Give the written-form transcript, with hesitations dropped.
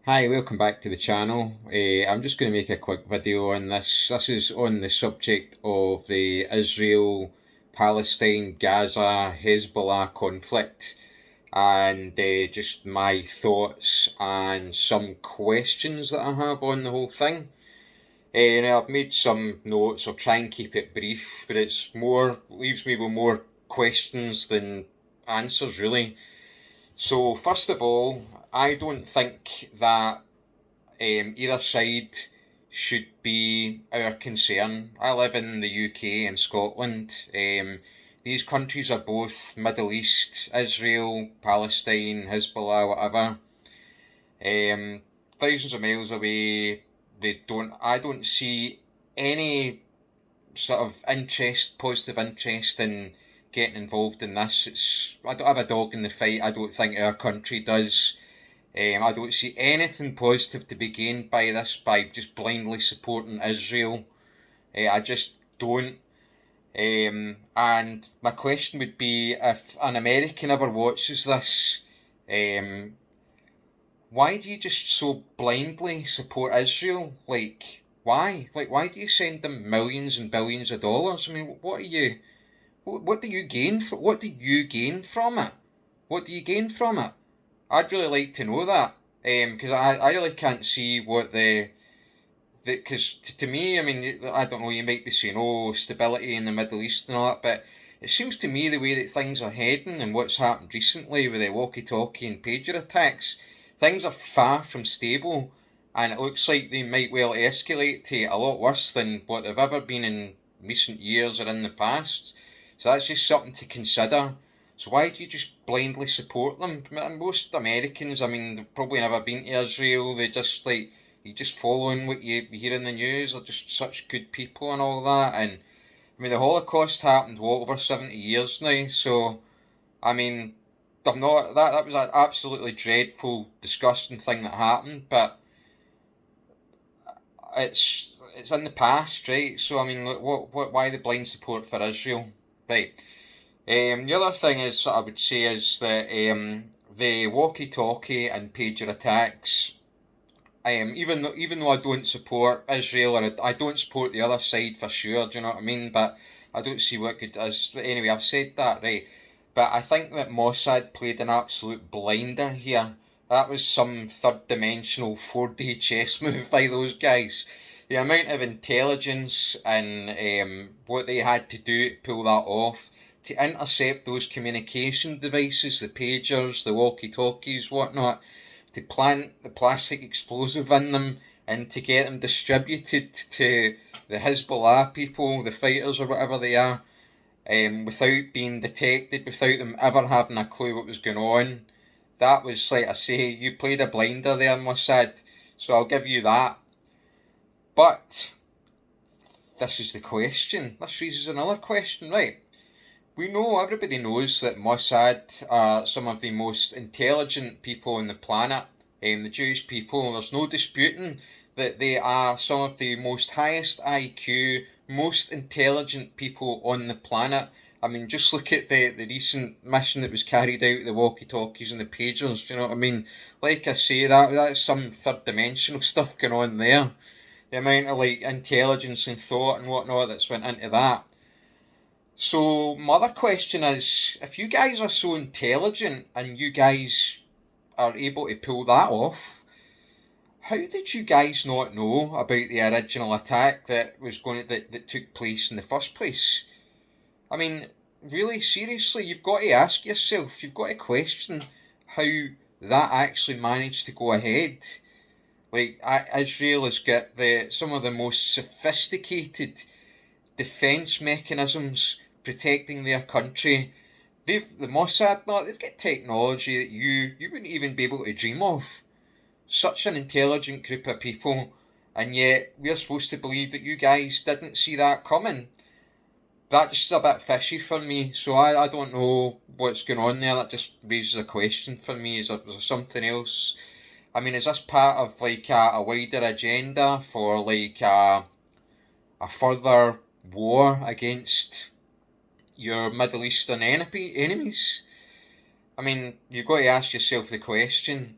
Hi, welcome back to the channel. I'm just going to make a quick video on this. This is on the subject of the Israel-Palestine, Gaza, Hezbollah conflict and just my thoughts and some questions that I have on the whole thing. I've made some notes. I'll try and keep it brief, but it's more leaves me with more questions than answers, really. So, first of all, I don't think that either side should be our concern. I live in the UK and Scotland. These countries are both Middle East, Israel, Palestine, Hezbollah, whatever. Um, Thousands of miles away. I don't see any sort of positive interest in getting involved in this. I don't have a dog in the fight. I don't think our country does. I don't see anything positive to be gained by this by just blindly supporting Israel. I just don't. And my question would be, if an American ever watches this, um, why do you just so blindly support Israel? Like, why? Like, why do you send them millions and billions of dollars? I mean, what are you? What do you gain? What do you gain from it? What do you gain from it? I'd really like to know that, because I really can't see what because to me, I mean, I don't know, you might be saying, oh, stability in the Middle East and all that, but it seems to me the way that things are heading and what's happened recently with the walkie-talkie and pager attacks, things are far from stable, and it looks like they might well escalate to a lot worse than what they've ever been in recent years or in the past. So that's just something to consider. So why do you just blindly support them? And most Americans, I mean, they've probably never been to Israel. They just like you just following what you hear in the news. They're just such good people and all that. And I mean, the Holocaust happened over 70 years now. So I mean, I'm not that was an absolutely dreadful, disgusting thing that happened. But it's in the past, right? So I mean, what why the blind support for Israel, right? The other thing is I would say is that the walkie-talkie and pager attacks. Even though I don't support Israel or I don't support the other side for sure, do you know what I mean? But I don't see what good does. Anyway, I've said that, right? But I think that Mossad played an absolute blinder here. That was some third dimensional 4D chess move by those guys. The amount of intelligence and what they had to do to pull that off, to intercept those communication devices, the pagers, the walkie talkies, whatnot, to plant the plastic explosive in them and to get them distributed to the Hezbollah people, the fighters or whatever they are, without being detected, without them ever having a clue what was going on. That was, like I say, you played a blinder there, Mossad, so I'll give you that. But this is the question. This raises another question, right? We know, everybody knows that Mossad are some of the most intelligent people on the planet, the Jewish people. There's no disputing that they are some of the most highest IQ, most intelligent people on the planet. I mean, just look at the recent mission that was carried out, the walkie-talkies and the pagers, do you know what I mean? Like I say, that's some third dimensional stuff going on there. The amount of like intelligence and thought and whatnot that's went into that. So my other question is, if you guys are so intelligent and you guys are able to pull that off, how did you guys not know about the original attack that took place in the first place? I mean, really seriously, you've got to ask yourself, you've got to question how that actually managed to go ahead. Like Israel has got some of the most sophisticated defence mechanisms protecting their country. The Mossad, no, they've got technology that you wouldn't even be able to dream of. Such an intelligent group of people, and yet we're supposed to believe that you guys didn't see that coming. That just is a bit fishy for me, so I don't know what's going on there. That just raises a question for me. Is there something else? I mean, is this part of like a wider agenda for like a further war against your Middle Eastern enemies? I mean, you've got to ask yourself the question.